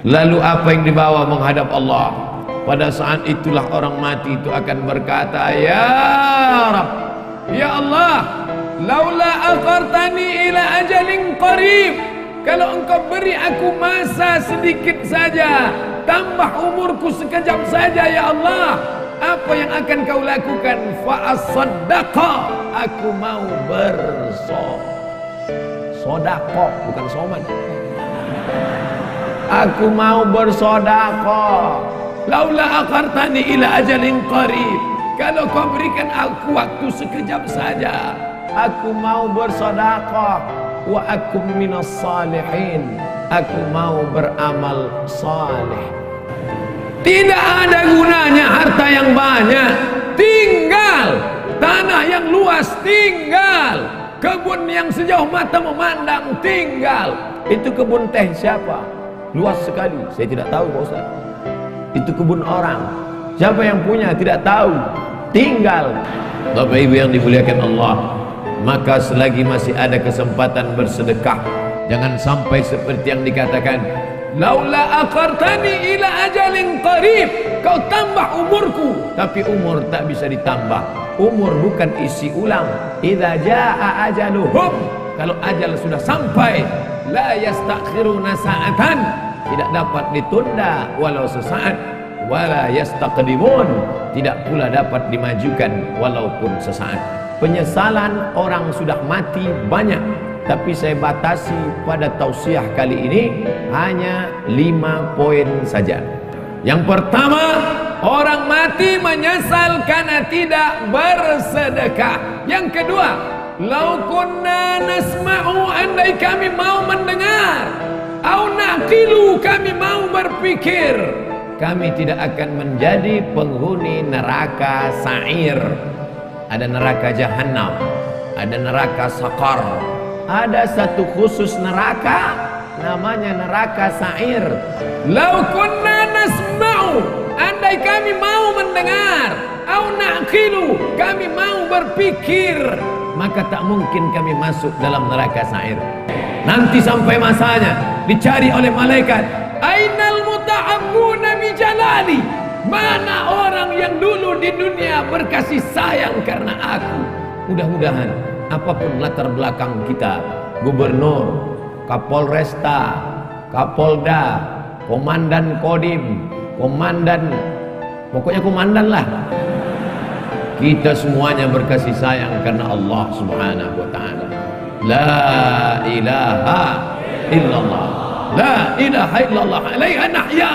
Lalu apa yang dibawa menghadap Allah? Pada saat itulah orang mati itu akan berkata, ya Rabb, ya Allah, laula akhartani ila ajalin qarib, kalau engkau beri aku masa sedikit saja, tambah umurku sekejap saja ya Allah, apa yang akan kau lakukan? Fa as-saddaqa, aku mau bersodaqah, bukan soman. Aku mau bersodaqah. Laula akhartani ila ajalin qarib, kalau kau berikan aku waktu sekejap saja, aku mau bersodaqah. Wa akum minas salihin, aku mau beramal saleh. Tidak ada gunanya harta yang banyak, tinggal tanah yang luas, tinggal kebun yang sejauh mata memandang, tinggal. Itu kebun teh siapa? Luas sekali, saya tidak tahu Pak Ustaz. Itu kebun orang, siapa yang punya tidak tahu, tinggal. Bapak Ibu yang dimuliakan Allah, maka selagi masih ada kesempatan bersedekah, jangan sampai seperti yang dikatakan, laula akhartani ila ajalin qarib, kau tambah umurku, tapi umur tak bisa ditambah. Umur bukan isi ulang. Idza jaa ajaluhum, kalau ajal sudah sampai, la yastakhiruna sa'atan, tidak dapat ditunda walau sesaat, wala yastaqdimun, tidak pula dapat dimajukan walaupun sesaat. Penyesalan orang sudah mati banyak, tapi saya batasi pada tausiah kali ini hanya 5 poin saja. Yang pertama, orang mati menyesal karena tidak bersedekah. Yang kedua, lau kunna nasma'u, andai kami mau mendengar, au naqilu, kami mau berpikir, kami tidak akan menjadi penghuni neraka sa'ir. Ada neraka jahanam, ada neraka sakar, ada satu khusus neraka namanya neraka sa'ir. Lau kunna nasma'u, andai kami mau mendengar, au naqilu, kami mau berpikir, maka tak mungkin kami masuk dalam neraka sa'ir. Nanti sampai masanya dicari oleh malaikat, ainal muta'abbuna bi jalali, mana orang yang dulu di dunia berkasih sayang karena aku. Mudah-mudahan apapun latar belakang kita, gubernur, kapolresta, kapolda, komandan kodim, komandan, pokoknya komandan lah, kita semuanya berkasih sayang karena Allah subhanahu wa ta'ala. La ilaha illallah, la ilaha illallah, alaiha nahya,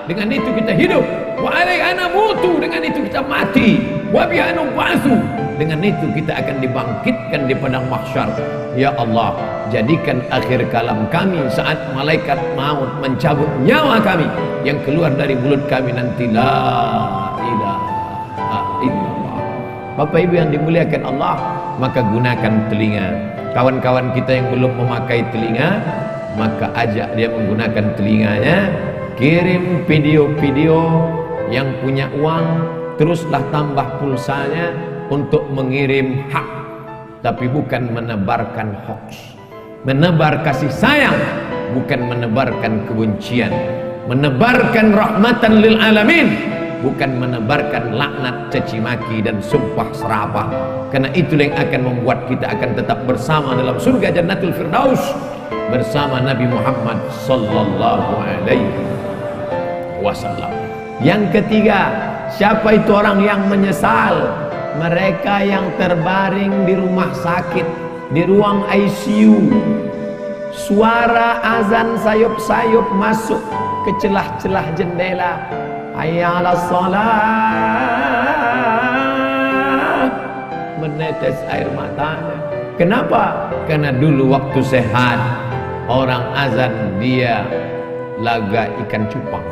dengan itu kita hidup, wa alaiha namutu, dengan itu kita mati, wa biha nub'atsu, dengan itu kita akan dibangkitkan di padang mahsyar. Ya Allah, jadikan akhir kalam kami saat malaikat maut mencabut nyawa kami, yang keluar dari mulut kami nanti la ilaha illallah. Bapak Ibu yang dimuliakan Allah, maka gunakan telinga. Kawan-kawan kita yang belum memakai telinga, maka ajak dia menggunakan telinganya. Kirim video-video, yang punya uang teruslah tambah pulsanya untuk mengirim hak, tapi bukan menebarkan hoax. Menebar kasih sayang, bukan menebarkan kebencian. Menebarkan rahmatan lil alamin, bukan menebarkan laknat, caci maki dan sumpah serapah. Karena itulah yang akan membuat kita akan tetap bersama dalam surga Jannatul Firdaus bersama Nabi Muhammad sallallahu alaihi wasallam. Yang ketiga, siapa itu orang yang menyesal? Mereka yang terbaring di rumah sakit, di ruang ICU, suara azan sayup-sayup masuk ke celah-celah jendela, hayya 'alas shalah, menetes air matanya. Kenapa? Karena dulu waktu sehat, orang azan dia laga ikan cupang.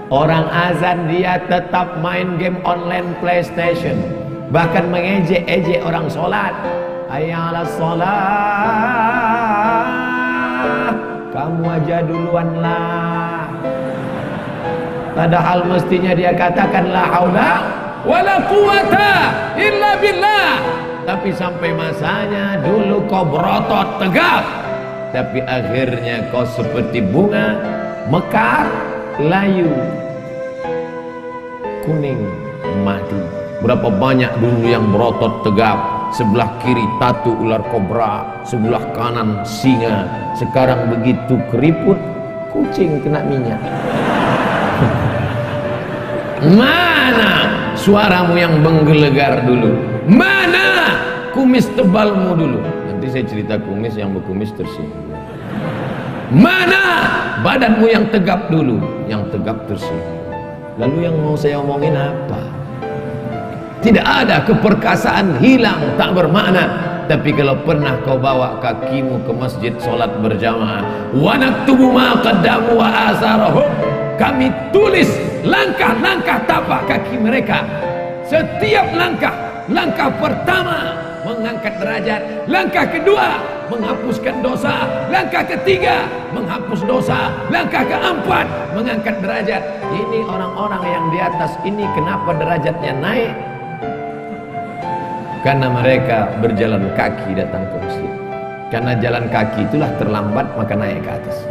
Orang azan dia tetap main game online PlayStation, bahkan mengejek-ejek orang sholat. Hayya 'alas shalah, kamu aja duluan lah. Padahal mestinya dia katakan la haula wala quwata illa billah. Tapi sampai masanya dulu kau berotot tegak, tapi akhirnya kau seperti bunga mekar, layu, kuning, mati. Berapa banyak dulu yang berotot tegap, sebelah kiri tatu ular kobra, sebelah kanan singa. Sekarang begitu keriput, kucing kena minyak. Mana suaramu yang menggelegar dulu? Mana kumis tebalmu dulu? Nanti saya cerita kumis, yang berkumis tersinggung. Mana badanmu yang tegap dulu? Yang tegap tersinggung. Lalu yang mau saya omongin apa? Tidak ada, keperkasaan hilang, tak bermakna. Tapi kalau pernah kau bawa kakimu ke masjid solat berjamaah, wa naktubu ma qaddamu wa asarahum, kami tulis langkah-langkah tapak kaki mereka. Setiap langkah, langkah pertama mengangkat derajat, langkah kedua menghapuskan dosa, langkah ketiga menghapus dosa, langkah keempat mengangkat derajat. Ini orang-orang yang di atas ini kenapa derajatnya naik? Karena mereka berjalan kaki datang ke masjid. Karena jalan kaki itulah terlambat, maka naik ke atas.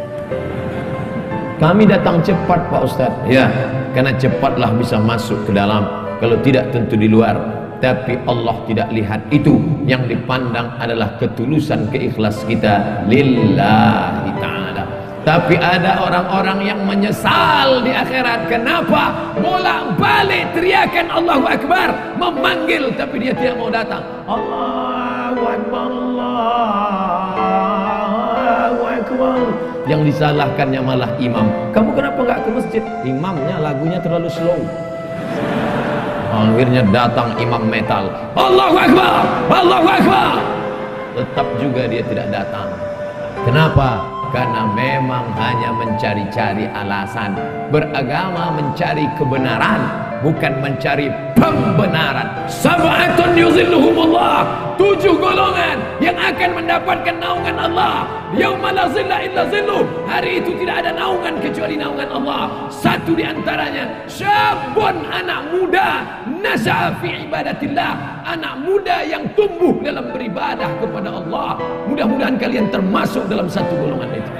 Kami datang cepat Pak Ustadz. Ya, karena cepatlah bisa masuk ke dalam. Kalau tidak tentu di luar. Tapi Allah tidak lihat itu. Yang dipandang adalah ketulusan, keikhlas kita lillahi ta'ala. Tapi ada orang-orang yang menyesal di akhirat. Kenapa? Bolak-balik teriakan Allahu Akbar, memanggil tapi dia tidak mau datang. Allahu Akbar, Allahu Akbar. Yang disalahkannya malah imam. Kamu kenapa nggak ke masjid? Imamnya lagunya terlalu slow. Akhirnya datang imam metal. Allahu Akbar, Allahu Akbar. Tetap juga dia tidak datang. Kenapa? Karena memang hanya mencari-cari alasan. Beragama mencari kebenaran, bukan mencari pembenaran. Sab'atun yuzilluhumullah, 7 golongan yang akan mendapatkan naungan Allah. Yauma la zilla illa zilluh, hari itu tidak ada naungan kecuali naungan Allah. Satu di antaranya syabun, anak muda, nas'a fi ibadatillah, anak muda yang tumbuh dalam beribadah kepada Allah. Mudah-mudahan kalian termasuk dalam satu golongan itu.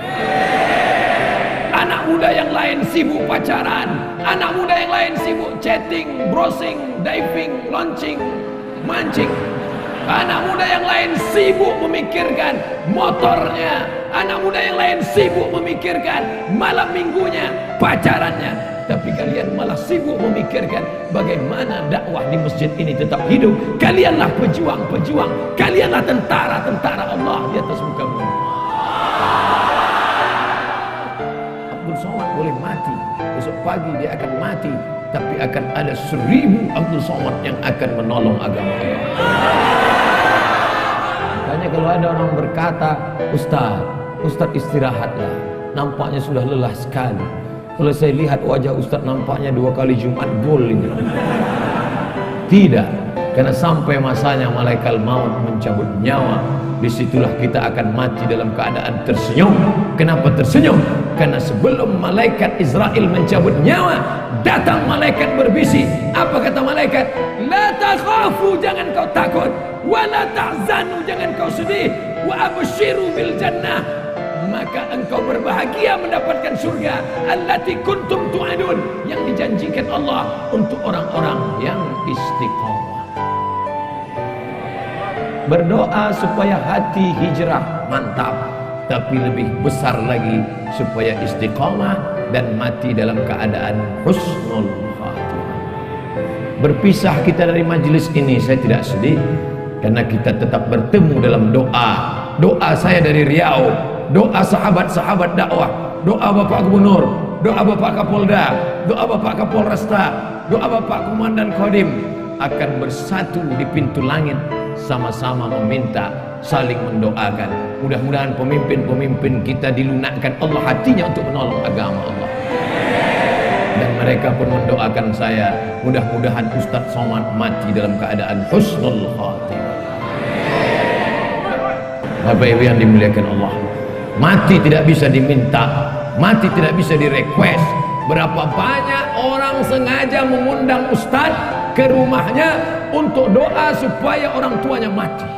Anak muda yang lain sibuk pacaran, anak muda yang lain sibuk chatting, browsing, diving, launching, mancing. Anak muda yang lain sibuk memikirkan motornya, anak muda yang lain sibuk memikirkan malam minggunya, pacarannya. Tapi kalian malah sibuk memikirkan bagaimana dakwah di masjid ini tetap hidup. Kalianlah pejuang-pejuang, kalianlah tentara-tentara Allah di atas muka bumi. Abdul Somad boleh mati, besok pagi dia akan mati, tapi akan ada 1000 Abdul Somad yang akan menolong agama Allah. Makanya kalau ada orang berkata, Ustaz istirahatlah, nampaknya sudah lelah sekali. Kalau saya lihat wajah Ustaz nampaknya 2 kali Jumat gol ini. Tidak, karena sampai masanya malaikat maut mencabut nyawa, disitulah kita akan mati dalam keadaan tersenyum. Kenapa tersenyum? Karena sebelum malaikat Israel mencabut nyawa, datang malaikat berbisik. Apa kata malaikat? La takhafu, jangan kau takut. Wa la tahzanu, jangan kau sedih. Wa abshiru bil jannah, maka engkau berbahagia mendapatkan surga allati kuntum tu'adun, yang dijanjikan Allah untuk orang-orang yang istiqamah. Berdoa supaya hati hijrah, mantap. Tapi lebih besar lagi supaya istiqamah dan mati dalam keadaan husnul khatimah. Berpisah kita dari majelis ini saya tidak sedih, karena kita tetap bertemu dalam doa. Doa saya dari Riau, doa sahabat-sahabat dakwah, doa Bapak Gubernur, doa Bapak Kapolda, doa Bapak Kapolresta, doa Bapak Komandan Kodim akan bersatu di pintu langit, sama-sama meminta, saling mendoakan. Mudah-mudahan pemimpin-pemimpin kita dilunakkan Allah hatinya untuk menolong agama Allah. Dan mereka pun mendoakan saya, mudah-mudahan Ustadz Somad mati dalam keadaan husnul khatimah. Bapak Ibu yang dimuliakan Allah, mati tidak bisa diminta, mati tidak bisa direquest. Berapa banyak orang sengaja mengundang Ustadz ke rumahnya untuk doa supaya orang tuanya mati.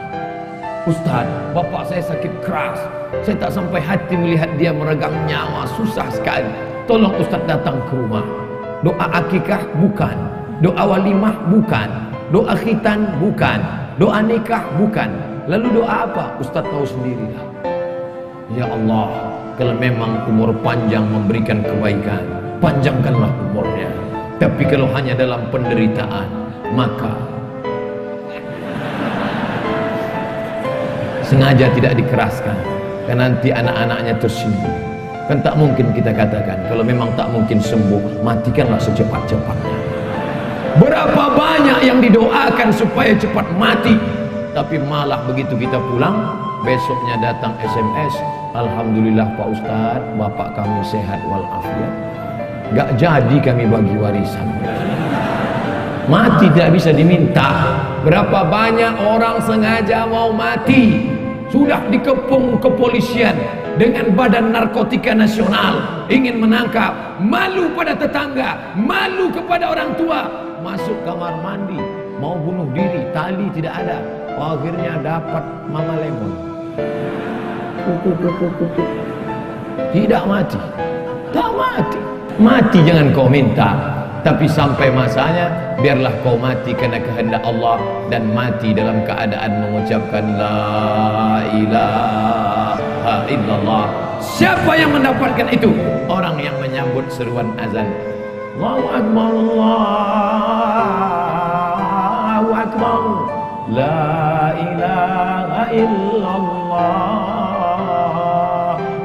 Ustadz, bapak saya sakit keras, saya tak sampai hati melihat dia meregang nyawa, susah sekali. tolong Ustaz datang ke rumah. Doa akikah bukan, doa walimah bukan, doa khitan bukan, doa nikah bukan. Lalu doa apa? Ustaz tahu sendiri. Ya Allah, kalau memang umur panjang memberikan kebaikan, panjangkanlah umurnya. Tapi kalau hanya dalam penderitaan, maka sengaja tidak dikeraskan, karena nanti anak-anaknya tersinggung. Kan tak mungkin kita katakan, kalau memang tak mungkin sembuh, matikanlah secepat-cepatnya. Berapa banyak yang didoakan supaya cepat mati, tapi malah begitu kita pulang, besoknya datang SMS, Alhamdulillah Pak Ustadz, bapak kami sehat walafiat. Gak jadi kami bagi warisan. Mati tidak bisa diminta. Berapa banyak orang sengaja mau mati, sudah dikepung kepolisian dengan Badan Narkotika Nasional, ingin menangkap, malu pada tetangga, malu kepada orang tua, masuk kamar mandi, mau bunuh diri, tali tidak ada, akhirnya dapat Mama Lemon. Tidak mati, tak mati. Mati jangan kau minta, tapi sampai masanya biarlah kau mati karena kehendak Allah, dan mati dalam keadaan mengucapkan la ilaha illallah. Siapa yang mendapatkan itu? Orang yang menyambut seruan azan. Allahu akbar, Allahu akbar, la ilaha illallah,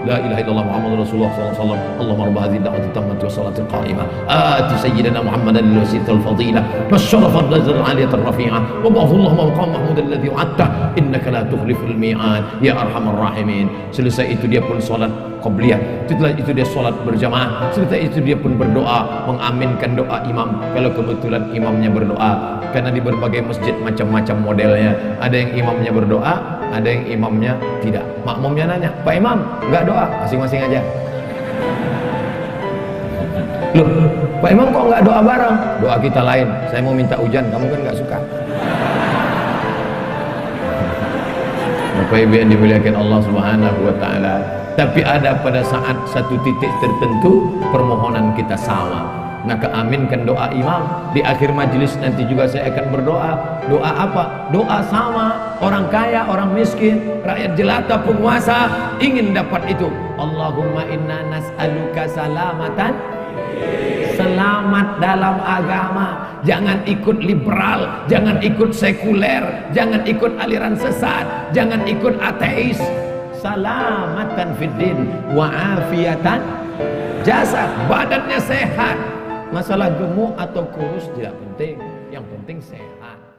la ilaha illallah Muhammadur Rasulullah sallallahu alaihi wasallam. Allahumma rabb hadhihi ad-da'wati tammati was-salati al-qa'imah ati sayyidina Muhammadan al-wasilatal fadilah was-syarafal aliyatar rafi'ah wa ba'athullahu maqam mahmud alladhi wa'adta innaka la tukhliful mi'ad ya arhamar rahimin. Selesai itu dia pun salat qabliyah, setelah itu dia salat berjamaah, setelah itu dia pun berdoa mengaminkan doa imam kalau kebetulan imamnya berdoa, karena di berbagai masjid macam-macam modelnya, ada yang imamnya berdoa, ada yang imamnya tidak. Makmumnya nanya, Pak Imam enggak doa? Masing-masing aja. Loh, Pak Imam kok enggak doa bareng? Doa kita lain. Saya mau minta hujan, kamu kan enggak suka. Bapak Ibu yang dimuliakan Allah Subhanahu wa taala. Tapi ada pada saat satu titik tertentu permohonan kita sama. Maka aminkan doa imam. Di akhir majelis nanti juga saya akan berdoa. Doa apa? Doa sama. Orang kaya, orang miskin, rakyat jelata, penguasa ingin dapat itu. Allahumma inna nas'aluka salamatan, selamat dalam agama. Jangan ikut liberal, jangan ikut sekuler, jangan ikut aliran sesat, jangan ikut ateis. Salamatan fiddin wa afiatan jasad, badannya sehat. Masalah gemuk atau kurus tidak penting, yang penting sehat.